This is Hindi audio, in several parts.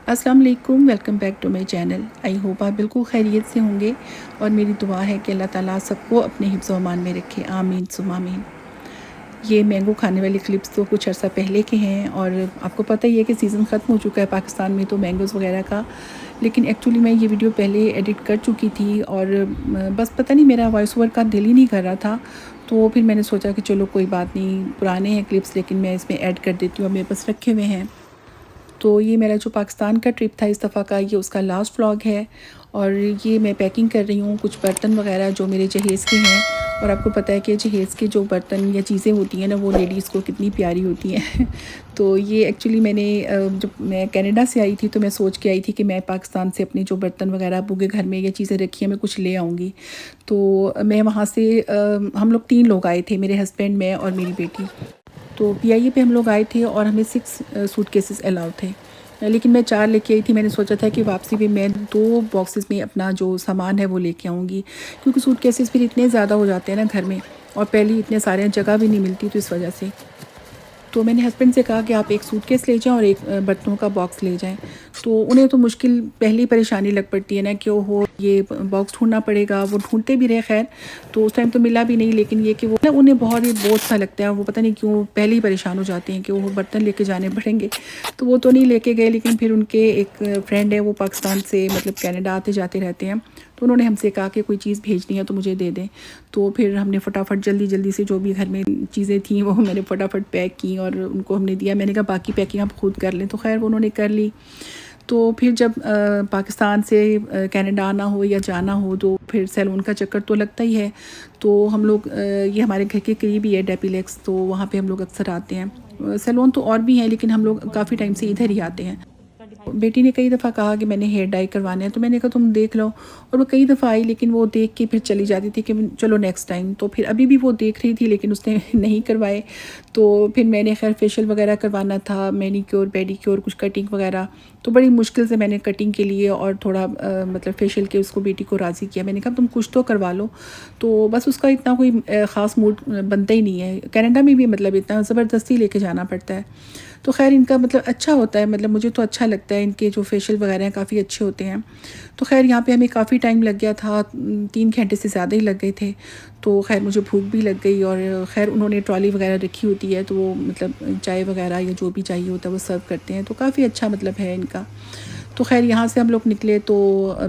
अस्सलाम वालेकुम, welcome back to my channel. I hope आप बिल्कुल खैरियत से होंगे और मेरी दुआ है कि अल्लाह ताला सबको अपने हिफ्ज़ व अमान में रखे। आमीन सुम्मा आमीन। ये मैंगो खाने वाली क्लिप्स तो कुछ अर्सा पहले के हैं और आपको पता ही है कि सीज़न ख़त्म हो चुका है पाकिस्तान में तो मैंगोज़ वगैरह का। लेकिन एक्चुअली मैं ये वीडियो पहले एडिट कर चुकी थी और बस पता नहीं मेरा वॉइस ओवर का दिल ही नहीं कर रहा था। तो फिर मैंने सोचा कि चलो कोई बात नहीं, पुराने हैं क्लिप्स लेकिन मैं इसमें ऐड कर देती हूँ, अब मेरे पास रखे हुए हैं। तो ये मेरा जो पाकिस्तान का ट्रिप था इस दफ़ा का, ये उसका लास्ट व्लॉग है और ये मैं पैकिंग कर रही हूँ कुछ बर्तन वगैरह जो मेरे जहेज़ के हैं। और आपको पता है कि जहेज़ के जो बर्तन या चीज़ें होती हैं ना, वो लेडीज़ को कितनी प्यारी होती हैं। तो ये एक्चुअली मैंने जब मैं कनाडा से आई थी तो मैं सोच के आई थी कि मैं पाकिस्तान से अपने जो बर्तन वगैरह अब्बू के घर में ये चीज़ें रखी हैं मैं कुछ ले आऊँगी। तो मैं वहाँ से हम लोग 3 लोग आए थे, मेरे हस्बैंड, मैं और मेरी बेटी। तो पीआईए पे हम लोग आए थे और हमें 6 सूटकेसेस अलाउ थे। लेकिन मैं 4 लेके आई थी। मैंने सोचा था कि वापसी पे मैं 2 बॉक्सेस में अपना जो सामान है वो लेके आऊँगी, क्योंकि सूटकेसेस फिर इतने ज़्यादा हो जाते हैं ना घर में और पहले ही इतने सारे जगह भी नहीं मिलती, तो इस वजह से। तो मैंने हस्बैंड से कहा कि आप एक सूटकेस ले जाएँ और एक बर्तनों का बॉक्स ले जाएँ। तो उन्हें तो मुश्किल पहली परेशानी लग पड़ती है ना कि ओहो ये बॉक्स ढूँढना पड़ेगा। वो ढूँढते भी रहे ख़ैर, तो उस टाइम तो मिला भी नहीं, लेकिन ये कि वो ना उन्हें बहुत ही बोझ सा लगता है। वो पता नहीं क्यों पहले ही परेशान हो जाते हैं कि वो बर्तन लेके जाने पड़ेंगे। तो वो तो नहीं लेके गए, लेकिन फिर उनके एक फ्रेंड है, वो पाकिस्तान से मतलब कनाडा आते जाते रहते हैं, तो उन्होंने हमसे कहा कि कोई चीज़ भेजनी है तो मुझे दे दें। तो फिर हमने फटाफट जल्दी से जो भी घर में चीज़ें थी वो मैंने फटाफट पैक की और उनको हमने दिया। मैंने कहा बाकी पैकिंग आप खुद कर लें, तो खैर उन्होंने कर ली। तो फिर जब पाकिस्तान से कनाडा आना हो या जाना हो तो फिर सैलून का चक्कर तो लगता ही है। तो हम लोग ये हमारे घर के करीब ही है डेपिलेक्स, तो वहाँ पे हम लोग अक्सर आते हैं। सैलून तो और भी हैं लेकिन हम लोग काफ़ी टाइम से इधर ही आते हैं। बेटी ने कई दफ़ा कहा कि मैंने हेयर डाई करवाना है, तो मैंने कहा तुम देख लो। और वो कई दफ़ा आई लेकिन वो देख के फिर चली जाती थी कि चलो नेक्स्ट टाइम। तो फिर अभी भी वो देख रही थी लेकिन उसने नहीं करवाए। तो फिर मैंने खैर फेशियल वगैरह करवाना था, मैनीक्योर पेडिक्योर कुछ कटिंग वगैरह। तो बड़ी मुश्किल से मैंने कटिंग के लिए और थोड़ा मतलब फेशियल के उसको बेटी को राज़ी किया। मैंने कहा तुम कुछ तो करवा लो। तो बस उसका इतना कोई ख़ास मूड बनता ही नहीं है। कनाडा में भी मतलब इतना ज़बरदस्ती लेके जाना पड़ता है। तो ख़ैर इनका मतलब अच्छा होता है, मतलब मुझे तो अच्छा लगता है, इनके जो फेशियल वगैरह हैं काफ़ी अच्छे होते हैं। तो ख़ैर यहाँ पे हमें काफ़ी टाइम लग गया था, 3 घंटे से ज़्यादा ही लग गए थे। तो ख़ैर मुझे भूख भी लग गई और ख़ैर उन्होंने ट्रॉली वगैरह रखी होती है, तो वो मतलब चाय वगैरह या जो भी चाहिए होता है वो सर्व करते हैं, तो काफ़ी अच्छा मतलब है इनका। तो ख़ैर यहाँ से हम लोग निकले तो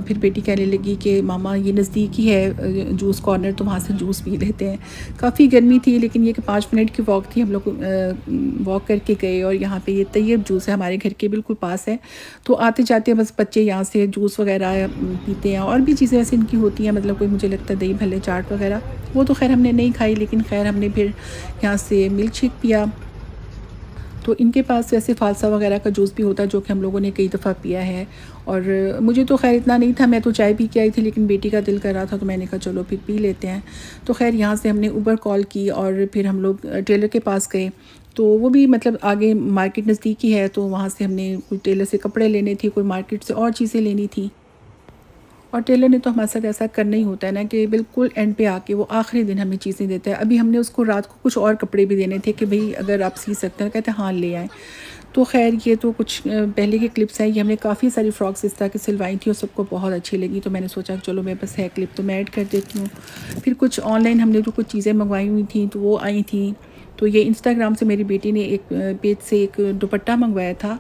फिर बेटी कहने लगी कि मामा ये नज़दीक ही है जूस कॉर्नर, तो वहाँ से जूस पी लेते हैं। काफ़ी गर्मी थी लेकिन ये कि 5 मिनट की वॉक थी, हम लोग वॉक करके गए और यहाँ पे ये तैयब जूस है हमारे घर के बिल्कुल पास है। तो आते जाते बस बच्चे यहाँ से जूस वगैरह पीते हैं और भी चीज़ें वैसे इनकी होती हैं, मतलब कोई मुझे लगता है दही भल्ले चाट वगैरह, वो तो खैर हमने नहीं खाई, लेकिन खैर हमने फिर यहाँ से मिल्क शेक पिया। तो इनके पास वैसे फ़ालसा वगैरह का जूस भी होता है जो कि हम लोगों ने कई दफ़ा पिया है। और मुझे तो ख़ैर इतना नहीं था, मैं तो चाय पी के आई थी, लेकिन बेटी का दिल कर रहा था तो मैंने कहा चलो फिर पी लेते हैं। तो ख़ैर यहाँ से हमने उबर कॉल की और फिर हम लोग टेलर के पास गए। तो वो भी मतलब आगे मार्केट नज़दीक ही है, तो वहाँ से हमने कोई टेलर से कपड़े लेने थे, कोई मार्केट से और चीज़ें लेनी थी। और टेलर ने तो हमारे साथ ऐसा करना ही होता है ना कि बिल्कुल एंड पे आके वो आखिरी दिन हमें चीज़ें देता है। अभी हमने उसको रात को कुछ और कपड़े भी देने थे कि भाई अगर आप सी सकते हैं, कहते हैं हाँ ले आएँ। तो ख़ैर ये तो कुछ पहले की क्लिप्स हैं, ये हमने काफ़ी सारी फ्रॉक्स इस तरह की सिलवाई थी और सबको बहुत अच्छी लगी, तो मैंने सोचा चलो मेरे पास है क्लिप तो मैं ऐड कर देती हूँ। फिर कुछ ऑनलाइन हमने जो कुछ चीज़ें मंगवाई हुई थी तो वो आई थी। तो ये इंस्टाग्राम से मेरी बेटी ने एक पेज से एक दुपट्टा मंगवाया था।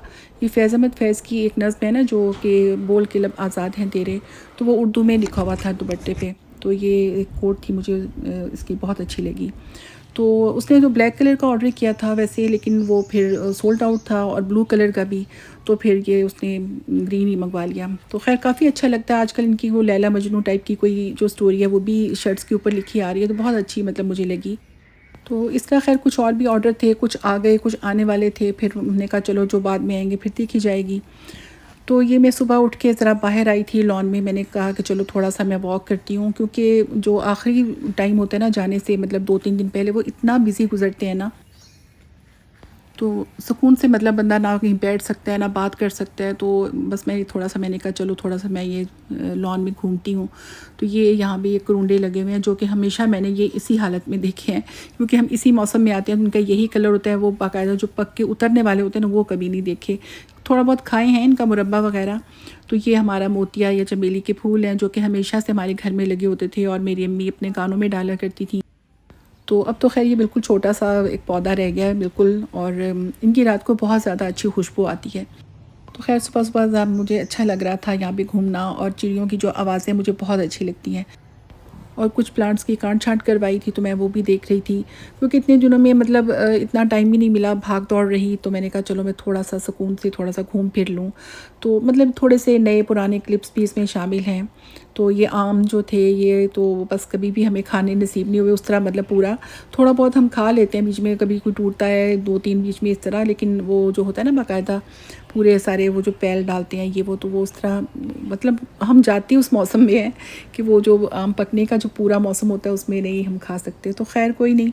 ये फैज़ अहमद फैज़ की एक नज़्म है ना, जो कि बोल के लब आज़ाद हैं तेरे, तो वो उर्दू में लिखा हुआ था दुपट्टे पे। तो ये एक कोट थी, मुझे इसकी बहुत अच्छी लगी। तो उसने जो ब्लैक कलर का ऑर्डर किया था वैसे, लेकिन वो फिर सोल्ड आउट था और ब्लू कलर का भी, तो फिर ये उसने ग्रीन ही मंगवा लिया। तो खैर काफ़ी अच्छा लगता है आजकल इनकी वो लैला मजनू टाइप की कोई जो स्टोरी है वो भी शर्ट्स के ऊपर लिखी आ रही है, तो बहुत अच्छी मतलब मुझे लगी। तो इस तरह खैर कुछ और भी ऑर्डर थे, कुछ आ गए, कुछ आने वाले थे, फिर हमने कहा चलो जो बाद में आएंगे फिर देखी जाएगी। तो ये मैं सुबह उठ के ज़रा बाहर आई थी लॉन में, मैंने कहा कि चलो थोड़ा सा मैं वॉक करती हूँ, क्योंकि जो आखिरी टाइम होता है ना जाने से मतलब 2-3 दिन पहले वो इतना बिज़ी गुजरते हैं ना। तो सुकून से मतलब बंदा ना कहीं बैठ सकता है ना बात कर सकता है। तो बस मैं थोड़ा सा मैंने कहा चलो थोड़ा सा मैं ये लॉन में घूमती हूँ। तो ये यहाँ भी ये करुंडे लगे हुए हैं जो कि हमेशा मैंने ये इसी हालत में देखे हैं, क्योंकि हम इसी मौसम में आते हैं, उनका यही कलर होता है। वो बाकायदा जो पक के उतरने वाले होते हैं ना वो कभी नहीं देखे। थोड़ा बहुत खाए हैं इनका मुरब्बा वगैरह। तो ये हमारा मोतिया या चमेली के फूल हैं जो कि हमेशा से हमारे घर में लगे होते थे और मेरी अम्मी अपने कानों में डाला करती थी। तो अब तो ख़ैर ये बिल्कुल छोटा सा एक पौधा रह गया है बिल्कुल, और इनकी रात को बहुत ज़्यादा अच्छी खुशबू आती है। तो ख़ैर सुबह-सुबह मुझे अच्छा लग रहा था यहाँ पे घूमना, और चिड़ियों की जो आवाज़ें मुझे बहुत अच्छी लगती हैं। और कुछ प्लांट्स की काट-छाँट करवाई थी तो मैं वो भी देख रही थी, क्योंकि इतने दिनों में मतलब इतना टाइम ही नहीं मिला, भाग दौड़ रही। तो मैंने कहा चलो मैं थोड़ा-सा सुकून से थोड़ा-सा घूम फिर लूँ। तो मतलब थोड़े से नए पुराने क्लिप्स भी इसमें शामिल हैं। तो ये आम जो थे ये तो बस कभी भी हमें खाने नसीब नहीं हुए उस तरह, मतलब पूरा थोड़ा बहुत हम खा लेते हैं, बीच में कभी कोई टूटता है 2-3 बीच में इस तरह, लेकिन वो जो होता है ना बाकायदा पूरे सारे वो जो पैल डालते हैं ये वो, तो वो उस तरह मतलब हम जाते उस मौसम में हैं कि वो जो आम पकने का जो पूरा मौसम होता है उसमें नहीं हम खा सकते। तो खैर कोई नहीं।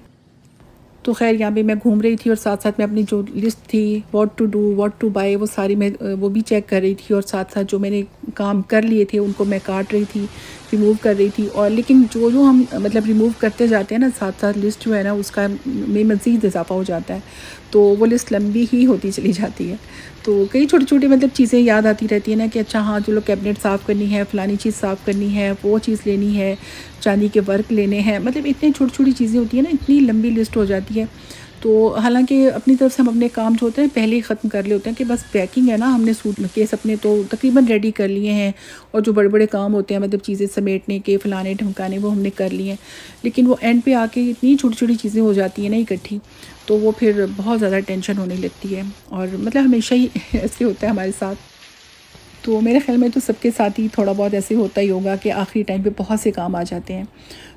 तो ख़ैर यहाँ पे मैं घूम रही थी और साथ-साथ मैं अपनी जो लिस्ट थी what to do, what to buy, वो सारी मैं वो भी चेक कर रही थी, और साथ-साथ जो मैंने काम कर लिए थे उनको मैं काट रही थी, रिमूव कर रही थी। और लेकिन जो-जो हम मतलब रिमूव करते जाते हैं ना, साथ-साथ लिस्ट जो है ना उसका में मज़ीद इज़ाफ़ा हो जाता है। तो वो लिस्ट लंबी ही होती चली जाती है। तो कई छोटी-छोटी मतलब चीज़ें याद आती रहती है ना कि अच्छा हाँ, चलो कैबिनेट साफ़ करनी है, फ़लानी चीज़ साफ़ करनी है, वो चीज़ लेनी है, चांदी के वर्क लेने हैं। मतलब इतनी छोटी-छोटी चीज़ें होती हैं ना, इतनी लंबी लिस्ट हो जाती है। तो हालाँकि अपनी तरफ से हम अपने काम जो होते हैं पहले ही ख़त्म कर लिए होते हैं कि बस पैकिंग है ना, हमने सूटकेस अपने तो तकरीबन रेडी कर लिए हैं, और जो बड़े-बड़े काम होते हैं मतलब चीज़ें समेटने के, फ़लाने ढमकाने, वो हमने कर लिए हैं। लेकिन वो एंड पे आके इतनी छोटी-छोटी चीज़ें हो जाती हैं ना इकट्ठी, तो वो फिर बहुत ज़्यादा टेंशन होने लगती है, और मतलब हमेशा ही ऐसे होता है हमारे साथ। तो मेरे ख़्याल में तो सबके साथ ही थोड़ा बहुत ऐसे होता ही होगा कि आखिरी टाइम पे बहुत से काम आ जाते हैं।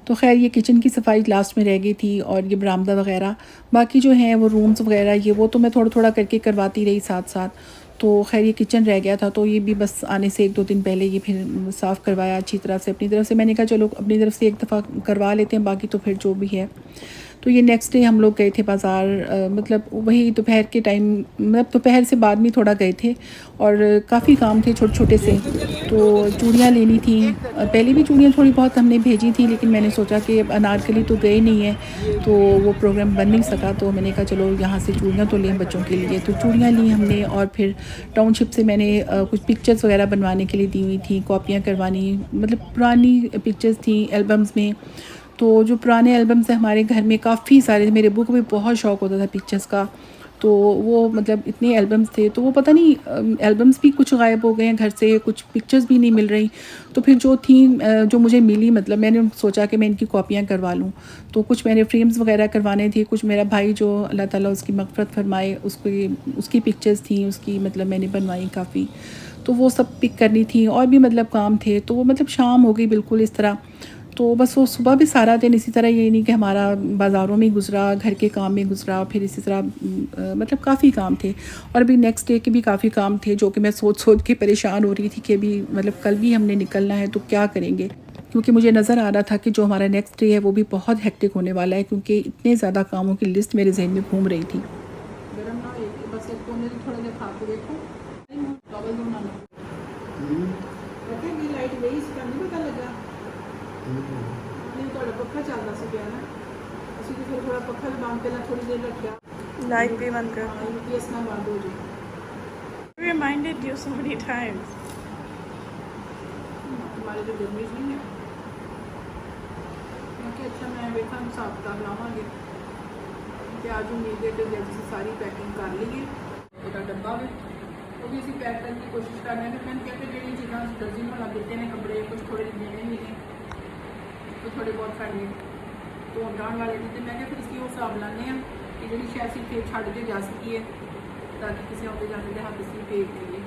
तो ख़ैर ये किचन की सफाई लास्ट में रह गई थी, और ये बरामदा वग़ैरह, बाकी जो हैं वो रूम्स वग़ैरह ये वो तो मैं थोड़ा-थोड़ा करके करवाती रही साथ-साथ। तो ख़ैर ये किचन रह गया था, तो ये भी बस आने से 1-2 दिन पहले ये फिर साफ़ करवाया अच्छी तरह से अपनी तरफ से। मैंने कहा चलो अपनी तरफ से एक दफ़ा करवा लेते हैं, बाकी तो फिर जो भी है। तो ये नेक्स्ट डे हम लोग गए थे बाज़ार, मतलब वही दोपहर के टाइम, मतलब दोपहर से बाद में थोड़ा गए थे, और काफ़ी काम थे छोटे-छोटे से। तो चूड़ियाँ लेनी थी, पहले भी चूड़ियाँ थोड़ी बहुत हमने भेजी थी, लेकिन मैंने सोचा कि अब अनारकली तो गए नहीं है, तो वो प्रोग्राम बन नहीं सका। तो मैंने कहा चलो यहाँ से चूड़ियाँ तो लें बच्चों के लिए। तो चूड़ियाँ ली हमने, और फिर टाउनशिप से मैंने कुछ पिक्चर्स वगैरह बनवाने के लिए दी हुई थी, कॉपियाँ करवानी, मतलब पुरानी पिक्चर्स थी एल्बम्स में। तो जो पुराने एल्बम्स हैं हमारे घर में काफ़ी सारे, मेरे अब्बू को भी बहुत शौक़ होता था पिक्चर्स का। तो वो मतलब इतने एल्बम्स थे, तो वो पता नहीं एल्बम्स भी कुछ गायब हो गए हैं घर से, कुछ पिक्चर्स भी नहीं मिल रही। तो फिर जो थी जो मुझे मिली, मतलब मैंने सोचा कि मैं इनकी कॉपियाँ करवा लूँ। तो कुछ मैंने फ्रेम्स वगैरह करवाने थे, कुछ मेरा भाई जो अल्लाह ताला उसकी मग़फ़िरत फ़रमाए उसकी पिक्चर्स थी उसकी, मतलब मैंने बनवाई काफ़ी। तो वो सब पिक करनी थी, और भी मतलब काम थे। तो वो मतलब शाम हो गई बिल्कुल इस तरह। तो बस वो सुबह भी सारा दिन इसी तरह, ये नहीं कि हमारा बाज़ारों में गुज़रा, घर के काम में गुज़रा, फिर इसी तरह मतलब काफ़ी काम थे। और अभी नेक्स्ट डे के भी काफ़ी काम थे, जो कि मैं सोच-सोच के परेशान हो रही थी कि अभी मतलब कल भी हमने निकलना है तो क्या करेंगे? क्योंकि मुझे नज़र आ रहा था कि जो हमारा नेक्स्ट डे है वो भी बहुत हेक्टिक होने वाला है, क्योंकि इतने ज़्यादा कामों की लिस्ट मेरे ज़हन में घूम रही थी। गरम ना हो, बस एक कोने से थोड़ा देर खा के देखो, डबल होना ना। पता है ये लाइट गई, इसका नहीं पता लगा। नहीं तो पक्का चलता सी पिया ना, ਅਸੀਂ तो फिर थोड़ा पक्का भी बंद पहला थोड़ी देर रखा, लाइट भी बंद कर दी, यूपीएस ना बंद हो जाए। Reminded you so many times, तुम्हारे जो गर्मी नहीं है क्योंकि अच्छा मैं बेटा हिसाब किताब लावांगे कि आज उम्मीद है कि जल्दी से सारी पैकिंग कर लीजिए। छोटा डब्बा में वो भी इसी पैक करने की कोशिश कर रहे हैं। मैंने कहते जी चीज़ा दर्जी में ला देते हैं, कपड़े कुछ थोड़े देने मिले तो थोड़े बहुत साढ़े धोन धान वाले थे। मैं फिर इसकी वो हिसाब लाने हैं कि जी शायद सी फिर छड़ के जा सकी है, ताकि किसी आते जाने के हाथ इसकी भेज दीजिए।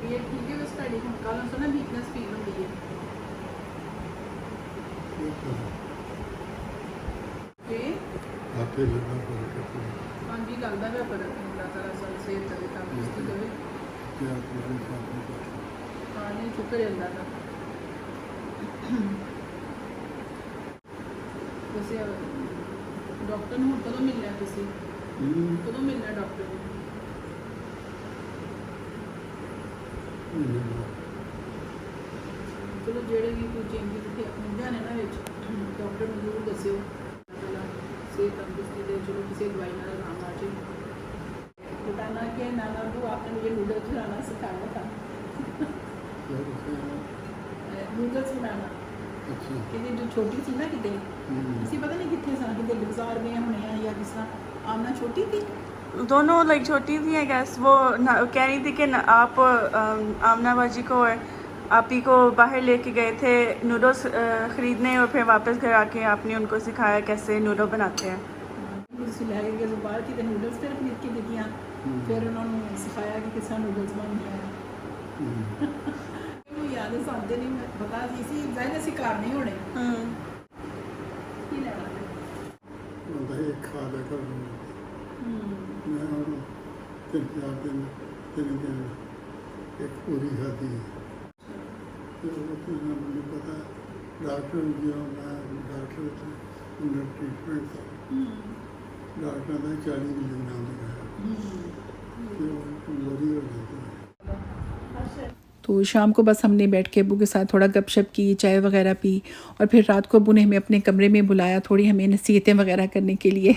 ये ठीक है, बस ਤੁਹਾਡੀ ਹੁਣ ਕੱਲ੍ਹ ਨੂੰ ਨਾ ਵੀਕਨੈਸ फील ਹੁੰਦੀ है। आपके लगना पड़ेगा हाँ जी, लगता है पर अल्लाह ताला सब सेहत चले तंदुरुस्ती देवे। क्या आपके साथ हाँ नहीं, शुक्र है अल्लाह का। वैसे डॉक्टर ने कदों मिलना तुसी? कदों मिलना डॉक्टर ਨੂੰ चलो ਜਿਹੜੇ ਵੀ ਕੋਈ ਚੇਂਜਿਸ ਇੱਥੇ ਹੁੰਦੇ ਨੇ ਨਾ ਵਿੱਚ ਡਾਕਟਰ ਨੂੰ ਜ਼ਰੂਰ ਦੱਸਿਓ ਪਹਿਲਾਂ ਸਿਹਤ ਤੰਦਰੁਸਤੀ ਦੇ ਚਲੋ ਕਿਸੇ ਦਵਾਈ ਨਾਲ ਆਰਾਮ ਆ ਜਾਏ बताना कि नाना को आपने मुझे नूडल्स बनाना सिखाया था नूडल्स बनाना अच्छा कि जो छोटी थी ना कितने किसी पता नहीं कितने साल कितने बाजार में होने हैं या किस तरह आमना छोटी थी दोनों लाइक छोटी थी आई गेस वो कह रही थी कि आप आमना बाजी को आप ही को बाहर लेके गए थे नूडल्स ख़रीदने और फिर वापस घर आके आपने उनको सिखाया कैसे नूडल बनाते हैं सिलाई के बाहर की नूडल्स फिर खरीद के देती हैं फिर उन्होंने सिखाया कि किस तरह नूडल्स बनते हैं वो याद है सामने नहीं मैं बता इसी ज़ाहिर से कार नहीं होने की लेना ਉਹਦਾ ਇੱਕ ਖਾ ਲਿਆ ਕਰ ਮੈਂ ਹੁਣ 3-4 ਦਿਨ ਇੱਕ ਪੂਰੀ ਖਾਧੀ ਤੇ ਉਹ ਤੋਂ ਮੈਨੂੰ ਪਤਾ ਡਾਕਟਰ ਗਿਆ ਮੈਂ ਡਾਕਟਰ ਤੋਂ ਉਹਨਾਂ ਟ੍ਰੀਟਮੈਂਟ ਦਾ डॉक्टर ने 40 मिनट नाम लिखाया तो शाम को बस हमने बैठ के अब्बू के साथ थोड़ा गपशप की चाय वगैरह पी और फिर रात को अब्बू ने हमें अपने कमरे में बुलाया थोड़ी हमें नसीहतें वगैरह करने के लिए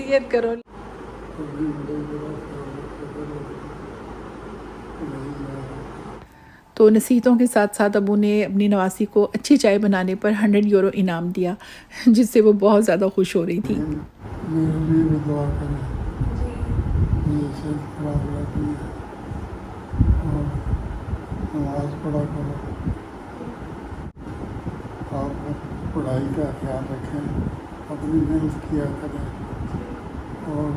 नसीहत करो तो नसीहतों के साथ साथ अबू ने अपनी नवासी को अच्छी चाय बनाने पर 100 यूरो इनाम दिया जिससे वो बहुत ज़्यादा खुश हो रही थी मेरे लिए भी दुआ करें ये सेहत खराब रहती है और नमाज पढ़ा करो आप पढ़ाई का ख्याल रखें अपनी मेहनत किया करें और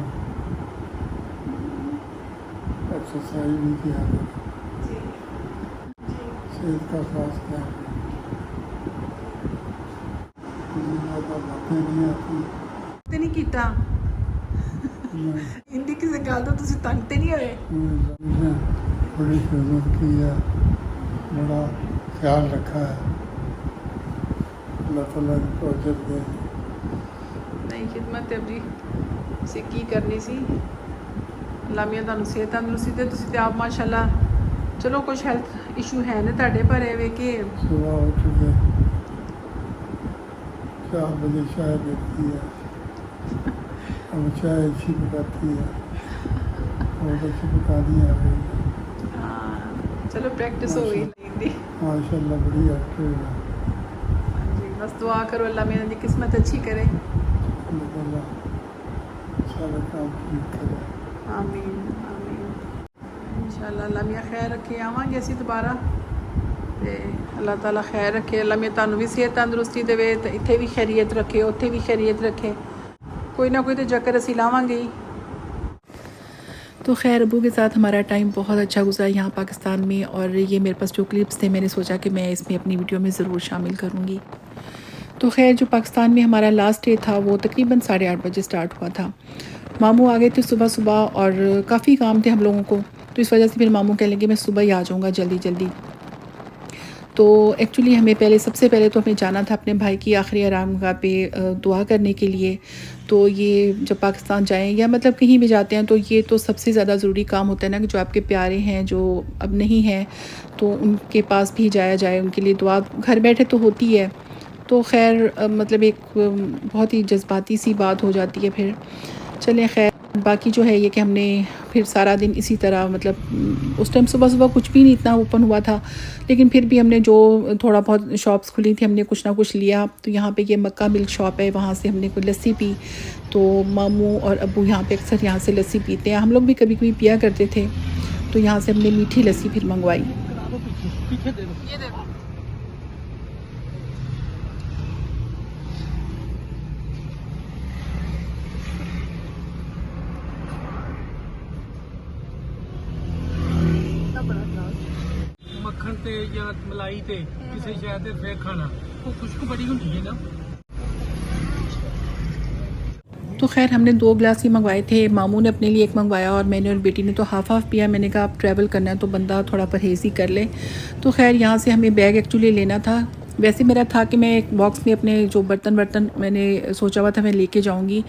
एक्सरसाइज भी किया करें सेहत का खास ख्याल ज़्यादा बातें नहीं आती ਤੇ ਨਹੀਂ ਕੀਤਾ हिंदी किसी गल तो तुसी तंग ते नहीं होए मैंने बड़ी खिदमत की है बड़ा ख्याल रखा है अल्लाह ताला ने तौफीक दे नहीं खिदमत है जी से की करनी सी लामिया ਤੁਹਾਨੂੰ ਸਿਹਤ ਤੰਦਰੁਸਤੀ ਤੇ ਤੁਸੀਂ ਤੇ ਆਪ ਮਾਸ਼ਾਅੱਲਾ ਚਲੋ ਕੁਝ ਹੈਲਥ ਇਸ਼ੂ ਹੈ ਨੇ ਤੁਹਾਡੇ ਪਰ ਇਹ ਵੇ ਕਿ सुबह उठ के 4 बजे चाय देती है अब चाय अच्छी पकाती है बहुत अच्छी पकानी आ गई है ਹਾਂ ਚਲੋ ਪ੍ਰੈਕਟਿਸ ਹੋ ਗਈ ਦੀ माशाल्लाह बड़ी एक्टिव है जी बस दुआ करो अल्लाह मेरी दी किस्मत अच्छी करे अल्लाह ताला सारा काम ठीक करे आमीन आमीन इंशाल्लाह अल्लाह मियां खैर रखे आवांगे ਅਸੀਂ ਦੁਬਾਰਾ ਤੇ ਅੱਲਾਹ ਤਾਲਾ ਖੈਰ ਰੱਖੇ ਅੱਲਾਹ ਮਿयां ਤੁਹਾਨੂੰ ਵੀ ਸਿਹਤ ਤੰਦਰੁਸਤੀ ਦੇਵੇ ਤੇ ਇੱਥੇ ਵੀ ਖੈਰੀਅਤ ਰੱਖੇ ਉੱਥੇ ਵੀ ਖੈਰੀਅਤ ਰੱਖੇ कोई ना कोई तो चक्कर असी लावांगे ही तो खैर अबू के साथ हमारा टाइम बहुत अच्छा गुजरा यहाँ पाकिस्तान में और ये मेरे पास जो क्लिप्स थे मैंने सोचा कि मैं इसमें अपनी वीडियो में ज़रूर शामिल करूँगी तो खैर जो पाकिस्तान में हमारा लास्ट डे था वो तकरीबन 8:30 बजे स्टार्ट हुआ था मामू आ गए थे सुबह सुबह और काफ़ी काम थे हम लोगों को तो इस वजह से फिर मामू कहने लगे मैं सुबह ही आ जाऊँगा जल्दी जल्दी तो एक्चुअली हमें सबसे पहले तो हमें जाना था अपने भाई की आखिरी आरामगाह पे दुआ करने के लिए तो ये जब पाकिस्तान जाएं या मतलब कहीं भी जाते हैं तो ये तो सबसे ज़्यादा ज़रूरी काम होता है ना कि जो आपके प्यारे हैं जो अब नहीं हैं तो उनके पास भी जाया जाए उनके लिए दुआ घर बैठे तो होती है तो खैर मतलब एक बहुत ही जज्बाती सी बात हो जाती है फिर चलें खैर बाकी जो है ये कि हमने फिर सारा दिन इसी तरह मतलब उस टाइम सुबह सुबह कुछ भी नहीं इतना ओपन हुआ था लेकिन फिर भी हमने जो थोड़ा बहुत शॉप्स खुली थी हमने कुछ ना कुछ लिया तो यहाँ पे ये मक्का मिल्क शॉप है वहाँ से हमने कोई लस्सी पी तो मामू और अब्बू यहाँ पे अक्सर यहाँ से लस्सी पीते हैं हम लोग भी कभी कभी पिया करते थे तो यहाँ से हमने मीठी लस्सी फिर मंगवाई ये देखो मक्खन ते या मलाई ते किसी शय ते फिर खाना वो खुशबू बड़ी होंगी है ना तो तो खैर हमने 2 गिलास ही मंगवाए थे, मामू ने अपने लिए 1 मंगवाया और मैंने और बेटी ने तो हाफ़ पिया। मैंने कहा अब ट्रैवल करना है तो बंदा थोड़ा परहेज़ ही कर ले। तो खैर यहाँ से हमें बैग एक्चुअली लेना था। वैसे मेरा था कि मैं एक बॉक्स में अपने जो बर्तन मैंने सोचा हुआ था मैं लेके जाऊंगी,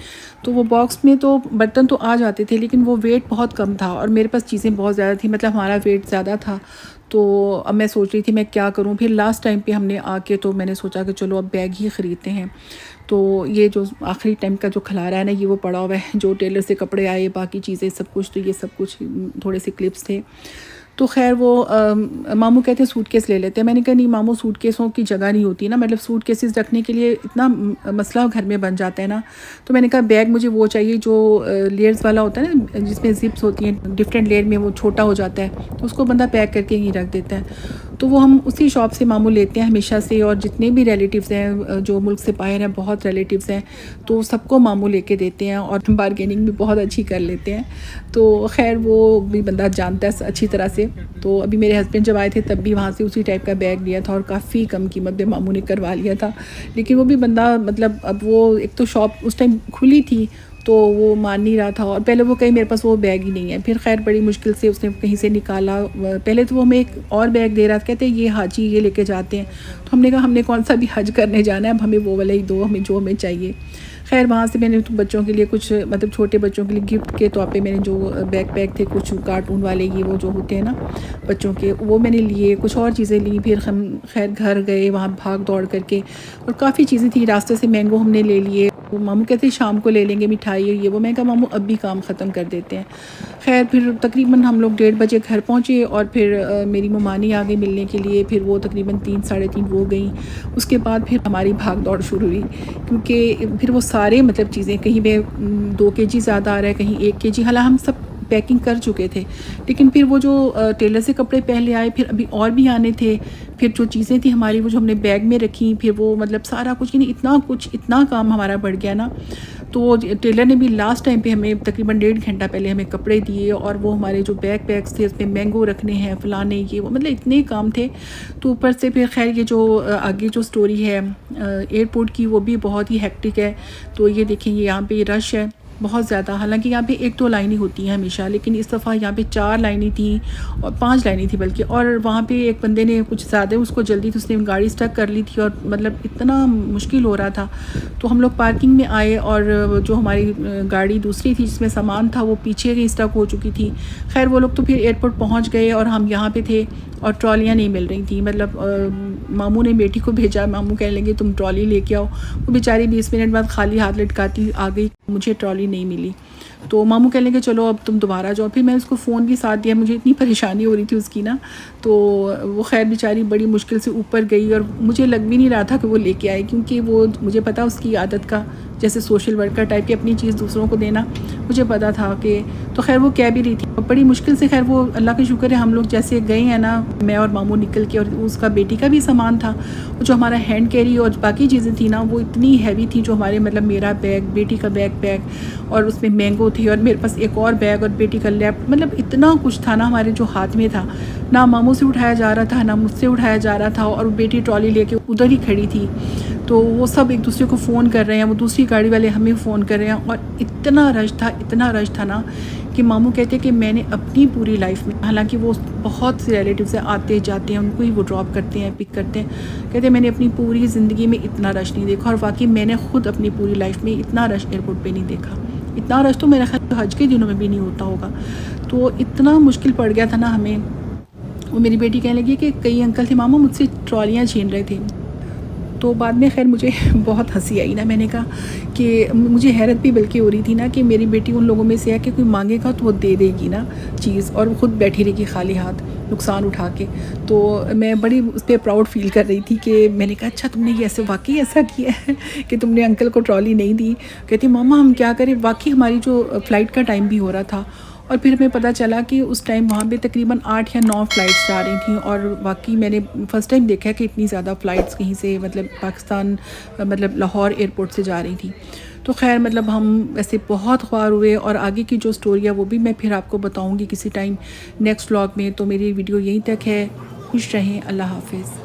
तो वो बॉक्स में तो बर्तन तो आ जाते थे लेकिन वो वेट बहुत कम था और मेरे पास चीज़ें बहुत ज़्यादा थी, मतलब हमारा वेट ज़्यादा था। तो अब मैं सोच रही थी मैं क्या करूं। फिर लास्ट टाइम पे हमने आके तो मैंने सोचा कि चलो अब बैग ही ख़रीदते हैं। तो ये जो आखिरी टाइम का जो खलारा है ना, ये वो पड़ा हुआ है, जो टेलर से कपड़े आए, बाकी चीज़ें सब कुछ, तो ये सब कुछ थोड़े से क्लिप्स थे। तो खैर वो मामू कहते हैं सूटकेस ले लेते हैं। मैंने कहा नहीं मामू, सूटकेसों की जगह नहीं होती ना, मतलब सूटकेसेस रखने के लिए इतना मसला घर में बन जाता है ना। तो मैंने कहा बैग मुझे वो चाहिए जो लेयर्स वाला होता है ना, जिसमें जिप्स होती हैं डिफरेंट लेयर में, वो छोटा हो जाता है तो उसको बंदा पैक करके ही रख देता है। तो वो हम उसी शॉप से मामू लेते हैं हमेशा से, और जितने भी रिलेटिव्स हैं जो मुल्क से बाहर हैं, बहुत रिलेटिव्स हैं, तो सबको मामू लेके देते हैं और बारगेनिंग भी बहुत अच्छी कर लेते हैं। तो खैर वो भी बंदा जानता है अच्छी तरह से। तो अभी मेरे हस्बैंड जब आए थे तब भी वहाँ से उसी टाइप का बैग लिया था और काफ़ी कम कीमत में मामू ने करवा लिया था। लेकिन वो भी बंदा, मतलब अब वो एक तो शॉप उस टाइम खुली थी तो वो मान नहीं रहा था, और पहले वो कहीं मेरे पास वो बैग ही नहीं है। फिर खैर बड़ी मुश्किल से उसने कहीं से निकाला। पहले तो वो हमें एक और बैग दे रहा था, कहते ये हाजी ये लेके जाते हैं। तो हमने कहा हमने कौन सा भी हज करने जाना है, अब हमें वो वाला ही दो, हमें जो हमें चाहिए। खैर वहाँ से मैंने तो बच्चों के लिए कुछ, मतलब छोटे बच्चों के लिए गिफ्ट के तौर पे मैंने जो बैग पैक थे कुछ कार्टून वाले, ये वो जो होते हैं ना बच्चों के, वो मैंने लिए, कुछ और चीज़ें ली। फिर हम खैर घर गए, वहाँ भाग दौड़ करके, और काफ़ी चीज़ें थी। रास्ते से मैंगो हमने ले लिए। वो मामू कहते शाम को ले लेंगे मिठाई ये वो। मैं कहा मामू अब भी काम ख़त्म कर देते हैं। खैर फिर तकरीबन हम लोग 1:30 बजे घर पहुँचे, और फिर मेरी ममानी आ गई मिलने के लिए। फिर वो तकरीबन 3 साढ़े 3 वो गई। उसके बाद फिर हमारी भाग दौड़ शुरू हुई, क्योंकि फिर वो सारे मतलब चीज़ें, कहीं पे 2 kg ज़्यादा आ रहा है, कहीं 1 kg। हालांकि हम सब पैकिंग कर चुके थे, लेकिन फिर वो जो टेलर से कपड़े पहले आए, फिर अभी और भी आने थे। फिर जो चीज़ें थी हमारी वो जो हमने बैग में रखी, फिर वो मतलब सारा कुछ, यानी इतना काम हमारा बढ़ गया ना। तो टेलर ने भी लास्ट टाइम पे हमें तकरीबन 1.5 घंटा पहले हमें कपड़े दिए, और वो हमारे जो बैग पैक्स थे उसमें मैंगो रखने हैं, फलाने ये वो, मतलब इतने काम थे। तो ऊपर से फिर खैर ये जो आगे जो स्टोरी है एयरपोर्ट की, वो भी बहुत ही हेक्टिक है। तो ये देखें, ये यहाँ पे रश है बहुत ज़्यादा। हालांकि यहाँ पे 1-2 लाइनें होती हैं हमेशा, लेकिन इस दफ़ा यहाँ पे 4 लाइनें थी, और 5 लाइनें थी बल्कि। और वहाँ पे एक बंदे ने कुछ ज़्यादा उसको जल्दी थी, उसने गाड़ी स्टक कर ली थी, और मतलब इतना मुश्किल हो रहा था। तो हम लोग पार्किंग में आए, और जो हमारी गाड़ी दूसरी थी जिसमें सामान था वो पीछे ही स्टक हो चुकी थी। खैर वो लोग तो फिर एयरपोर्ट पहुँच गए, और हम यहाँ पर थे, और ट्रॉलियाँ नहीं मिल रही थी। मतलब मामू ने बेटी को भेजा, मामू कहने लगे तुम ट्रॉली लेके आओ। वो बेचारी 20 मिनट बाद खाली हाथ लटकाती आ गई, मुझे ट्रॉली नहीं मिली। तो मामू कहने लगे चलो अब तुम दोबारा जाओ। फिर मैंने उसको फ़ोन भी साथ दिया, मुझे इतनी परेशानी हो रही थी उसकी ना। तो वो खैर बेचारी बड़ी मुश्किल से ऊपर गई, और मुझे लग भी नहीं रहा था कि वो लेके आए, क्योंकि वो मुझे पता उसकी आदत का, जैसे सोशल वर्कर टाइप की अपनी चीज़ दूसरों को देना, मुझे पता था कि। तो खैर वो कह भी रही थी, बड़ी मुश्किल से। खैर वो अल्लाह का शुक्र है, हम लोग जैसे गए हैं ना, मैं और मामू निकल के, और उसका बेटी का भी सामान था, जो हमारा हैंड कैरी और बाकी चीज़ें थी ना, वो इतनी हैवी थी। जो हमारे मतलब मेरा बैग, बेटी का बैग पैक, और उसमें मैंगो थी, और मेरे पास एक और बैग, और बेटी का लैपटॉप, मतलब इतना कुछ था ना हमारे जो हाथ में था। ना मामू से उठाया जा रहा था, ना मुझसे उठाया जा रहा था, और बेटी ट्रॉली लेके उधर ही खड़ी थी। तो वो सब एक दूसरे को फ़ोन कर रहे हैं, वो दूसरी गाड़ी वाले हमें फ़ोन कर रहे हैं, और इतना रश था ना कि मामू कहते कि मैंने अपनी पूरी लाइफ में, हालांकि वो बहुत से रिलेटिव से आते जाते हैं, उनको ही वो ड्रॉप करते हैं, पिक करते हैं, कहते मैंने अपनी पूरी ज़िंदगी में इतना रश नहीं देखा। और वाकई मैंने ख़ुद अपनी पूरी लाइफ में इतना रश एयरपोर्ट पे नहीं देखा। इतना रश तो मेरा ख्याल हज के दिनों में भी नहीं होता होगा। तो इतना मुश्किल पड़ गया था ना हमें। वो मेरी बेटी कहने लगी कि कई अंकल थे मामू मुझसे ट्रॉलियाँ छीन रहे थे। तो बाद में खैर मुझे बहुत हंसी आई ना। मैंने कहा कि मुझे हैरत भी बल्कि हो रही थी ना कि मेरी बेटी उन लोगों में से है कि कोई मांगेगा तो वो दे देगी ना चीज़, और वो ख़ुद बैठी रहेगी खाली हाथ नुकसान उठा के। तो मैं बड़ी उस पर प्राउड फील कर रही थी कि मैंने कहा अच्छा तुमने ये ऐसे वाकई ऐसा किया है कि तुमने अंकल को ट्रॉली नहीं दी। कहती मामा हम क्या करें, वाकई हमारी जो फ़्लाइट का टाइम भी हो रहा था, और फिर हमें पता चला कि उस टाइम वहाँ पे तकरीबन 8 या 9 फ़्लाइट्स जा रही थी। और वाकई मैंने फ़र्स्ट टाइम देखा कि इतनी ज़्यादा फ़्लाइट्स कहीं से, मतलब पाकिस्तान, मतलब लाहौर एयरपोर्ट से जा रही थी। तो खैर मतलब हम वैसे बहुत ख्वार हुए, और आगे की जो स्टोरी है वो भी मैं फिर आपको बताऊँगी किसी टाइम नेक्स्ट व्लॉग में। तो मेरी वीडियो यहीं तक है। खुश रहें, अल्लाह हाफ़िज़।